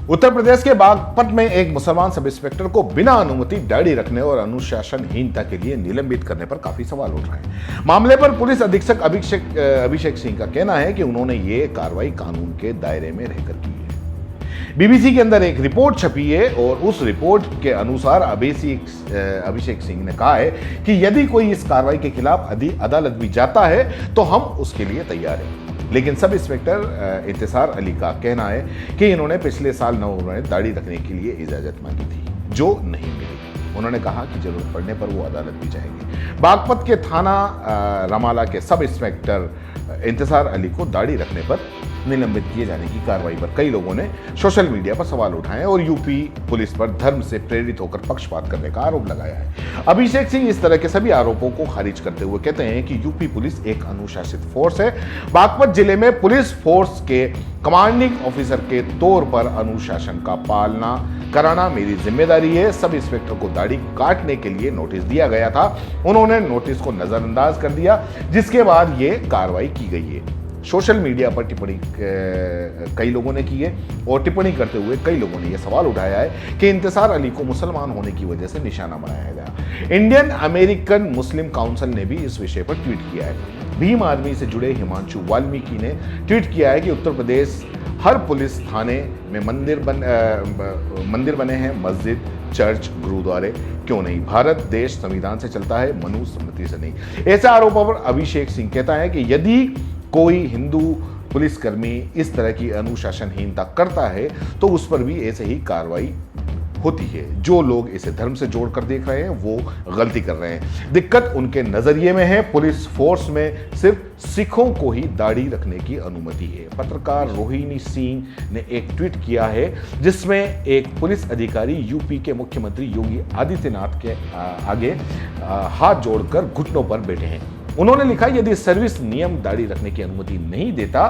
उत्तर प्रदेश के बागपत में एक मुसलमान सब इंस्पेक्टर को बिना अनुमति दाढ़ी रखने और अनुशासनहीनता के लिए निलंबित करने पर काफी सवाल उठ रहे हैं। मामले पर पुलिस अधीक्षक अभिषेक सिंह का कहना है कि उन्होंने ये कार्रवाई कानून के दायरे में रहकर की है। बीबीसी के अंदर एक रिपोर्ट छपी है और उस रिपोर्ट के अनुसार अभिषेक सिंह ने कहा है कि यदि कोई इस कार्रवाई के खिलाफ अदालत भी जाता है तो हम उसके लिए तैयार हैं। लेकिन सब इंस्पेक्टर इंतसार अली का कहना है कि इन्होंने पिछले साल नवंबर में दाढ़ी रखने के लिए इजाजत मांगी थी, जो नहीं मिली। उन्होंने कहा कि जरूरत पड़ने पर वो अदालत भी जाएंगे। बागपत के थाना रमाला के सब इंस्पेक्टर इंतसार अली को दाढ़ी रखने पर निलंबित किए जाने की कार्रवाई पर कई लोगों ने सोशल मीडिया पर सवाल उठाए और यूपी पुलिस पर धर्म से प्रेरित होकर पक्षपात करने का आरोप लगाया है। अभिषेक सिंह इस तरह के सभी आरोपों को खारिज करते हुए कहते हैं कि यूपी पुलिस एक अनुशासित फोर्स है। बागपत जिले में पुलिस फोर्स के कमांडिंग ऑफिसर के तौर पर अनुशासन का पालना कराना मेरी जिम्मेदारी है। सब इंस्पेक्टर को दाढ़ी काटने के लिए नोटिस दिया गया था, उन्होंने नोटिस को नजरअंदाज कर दिया, जिसके बाद ये कार्रवाई की गई है। सोशल मीडिया पर टिप्पणी कई लोगों ने की है और टिप्पणी करते हुए कई लोगों ने यह सवाल उठाया है कि इंतसार अली को मुसलमान होने की वजह से निशाना बनाया गया। इंडियन अमेरिकन मुस्लिम काउंसिल ने भी इस विषय पर ट्वीट किया है। भीम आर्मी से जुड़े हिमांशु वाल्मीकि ने ट्वीट किया है कि उत्तर प्रदेश हर पुलिस थाने में मंदिर बने हैं, मस्जिद, चर्च, गुरुद्वारे क्यों नहीं? भारत देश संविधान से चलता है, मनुस्मृति से नहीं। ऐसे आरोपों पर अभिषेक सिंह कहता है कि यदि कोई हिंदू पुलिसकर्मी इस तरह की अनुशासनहीनता करता है तो उस पर भी ऐसे ही कार्रवाई होती है। जो लोग इसे धर्म से जोड़कर देख रहे हैं वो गलती कर रहे हैं। दिक्कत उनके नजरिए में है। पुलिस फोर्स में सिर्फ सिखों को ही दाढ़ी रखने की अनुमति है। पत्रकार रोहिणी सिंह ने एक ट्वीट किया है जिसमें एक पुलिस अधिकारी यूपी के मुख्यमंत्री योगी आदित्यनाथ के आगे हाथ जोड़कर घुटनों पर बैठे हैं। उन्होंने लिखा, यदि सर्विस नियम दाढ़ी रखने की अनुमति नहीं देता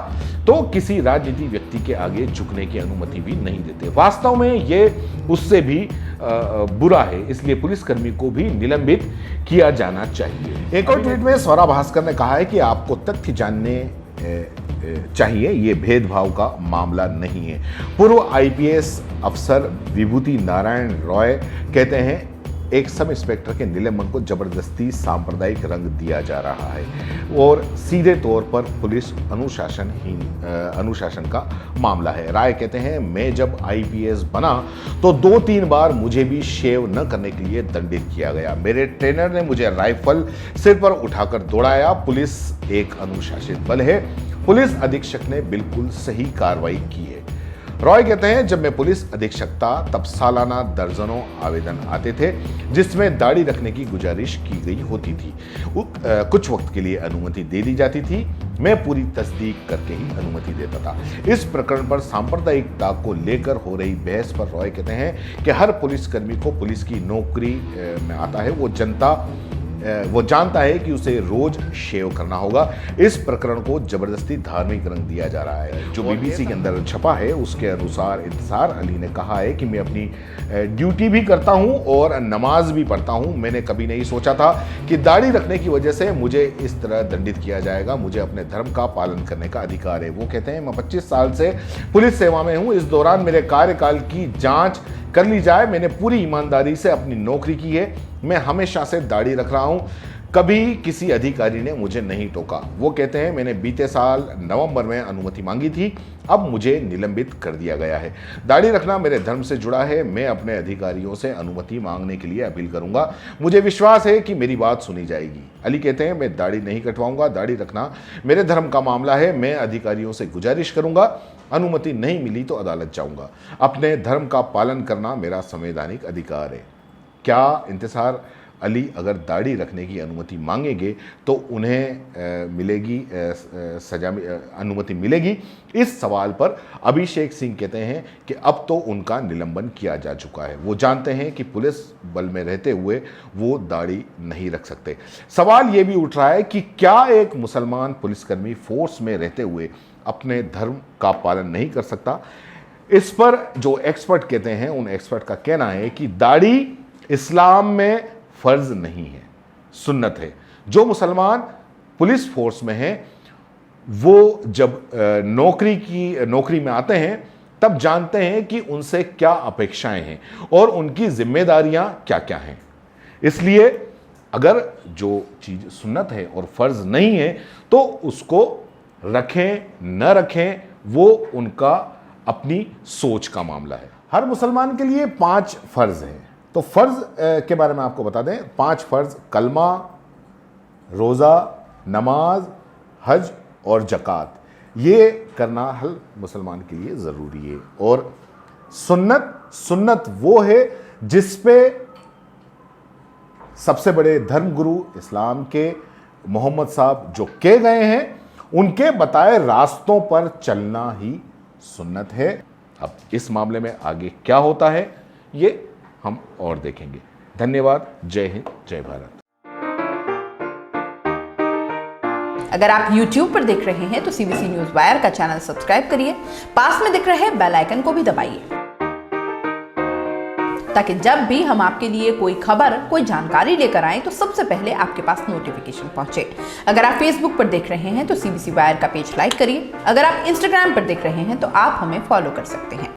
तो किसी राजनीतिक व्यक्ति के आगे झुकने की अनुमति भी नहीं देते। वास्तव में ये उससे भी बुरा है, इसलिए पुलिसकर्मी को भी निलंबित किया जाना चाहिए। एक और ट्वीट में स्वरा भास्कर ने कहा है कि आपको तथ्य जानने चाहिए, ये भेदभाव का मामला नहीं है। पूर्व आईपीएस अफसर विभूति नारायण रॉय कहते हैं एक सब इंस्पेक्टर के निलंबन को जबरदस्ती सांप्रदायिक रंग दिया जा रहा है और सीधे तौर पर पुलिस अनुशासन का मामला है। राय कहते हैं मैं जब आईपीएस बना तो 2-3 बार मुझे भी शेव न करने के लिए दंडित किया गया। मेरे ट्रेनर ने मुझे राइफल सिर पर उठाकर दौड़ाया। पुलिस एक अनुशासित बल है। पुलिस अधीक्षक ने बिल्कुल सही कार्रवाई की है। रॉय कहते हैं जब मैं पुलिस अधीक्षक था तब सालाना दर्जनों आवेदन आते थे जिसमें दाढ़ी रखने की गुजारिश की गई होती थी। कुछ वक्त के लिए अनुमति दे दी जाती थी। मैं पूरी तस्दीक करके ही अनुमति देता था। इस प्रकरण पर सांप्रदायिकता को लेकर हो रही बहस पर रॉय कहते हैं कि हर पुलिसकर्मी को पुलिस की नौकरी में आता है, वो जानता है कि उसे रोज शेव करना होगा। इस प्रकरण को जबरदस्ती धार्मिक रंग दिया जा रहा है। जो बीबीसी के अंदर छपा है उसके अनुसार इंतसार अली ने कहा है कि मैं अपनी ड्यूटी भी करता हूं और नमाज भी पढ़ता हूं। मैंने कभी नहीं सोचा था कि दाढ़ी रखने की वजह से मुझे इस तरह दंडित किया जाएगा। मुझे अपने धर्म का पालन करने का अधिकार है। वो कहते हैं मैं 25 साल से पुलिस सेवा में हूं। इस दौरान मेरे कार्यकाल की जांच कर ली जाए। मैंने पूरी ईमानदारी से अपनी नौकरी की है। मैं हमेशा से दाढ़ी रख रहा हूं, कभी किसी अधिकारी ने मुझे नहीं टोका। वो कहते हैं मैंने बीते साल नवंबर में अनुमति मांगी थी, अब मुझे निलंबित कर दिया गया है। दाढ़ी रखना मेरे धर्म से जुड़ा है। मैं अपने अधिकारियों से अनुमति मांगने के लिए अपील करूंगा। मुझे विश्वास है कि मेरी बात सुनी जाएगी। अली कहते हैं मैं दाढ़ी नहीं कटवाऊंगा। दाढ़ी रखना मेरे धर्म का मामला है। मैं अधिकारियों से गुजारिश करूंगा, अनुमति नहीं मिली तो अदालत जाऊंगा। अपने धर्म का पालन करना मेरा संवैधानिक अधिकार है। क्या इंतसार अली अगर दाढ़ी रखने की अनुमति मांगेंगे तो उन्हें अनुमति मिलेगी? इस सवाल पर अभिषेक सिंह कहते हैं कि अब तो उनका निलंबन किया जा चुका है। वो जानते हैं कि पुलिस बल में रहते हुए वो दाढ़ी नहीं रख सकते। सवाल ये भी उठ रहा है कि क्या एक मुसलमान पुलिसकर्मी फोर्स में रहते हुए अपने धर्म का पालन नहीं कर सकता? इस पर जो एक्सपर्ट कहते हैं, उन एक्सपर्ट का कहना है कि दाढ़ी इस्लाम में फर्ज नहीं है, सुन्नत है। जो मुसलमान पुलिस फोर्स में हैं वो जब नौकरी में आते हैं तब जानते हैं कि उनसे क्या अपेक्षाएं हैं और उनकी जिम्मेदारियां क्या क्या हैं। इसलिए अगर जो चीज सुन्नत है और फर्ज नहीं है तो उसको रखें न रखें वो उनका अपनी सोच का मामला है। हर मुसलमान के लिए 5 फर्ज हैं। तो फर्ज के बारे में आपको बता दें, 5 फर्ज कलमा, रोज़ा, नमाज, हज और ज़कात, ये करना हर मुसलमान के लिए ज़रूरी है। और सुन्नत वो है जिस पे सबसे बड़े धर्मगुरु इस्लाम के मोहम्मद साहब जो कह गए हैं, उनके बताए रास्तों पर चलना ही सुन्नत है। अब इस मामले में आगे क्या होता है ये हम और देखेंगे। धन्यवाद। जय हिंद, जय भारत। अगर आप YouTube पर देख रहे हैं तो CBC न्यूज़ वायर का चैनल सब्सक्राइब करिए, पास में दिख रहे बेल आइकन को भी दबाइए ताकि जब भी हम आपके लिए कोई खबर, कोई जानकारी लेकर आएं तो सबसे पहले आपके पास नोटिफिकेशन पहुंचे। अगर आप Facebook पर देख रहे हैं तो CBC वायर का पेज लाइक करिए। अगर आप Instagram पर देख रहे हैं तो आप हमें फॉलो कर सकते हैं।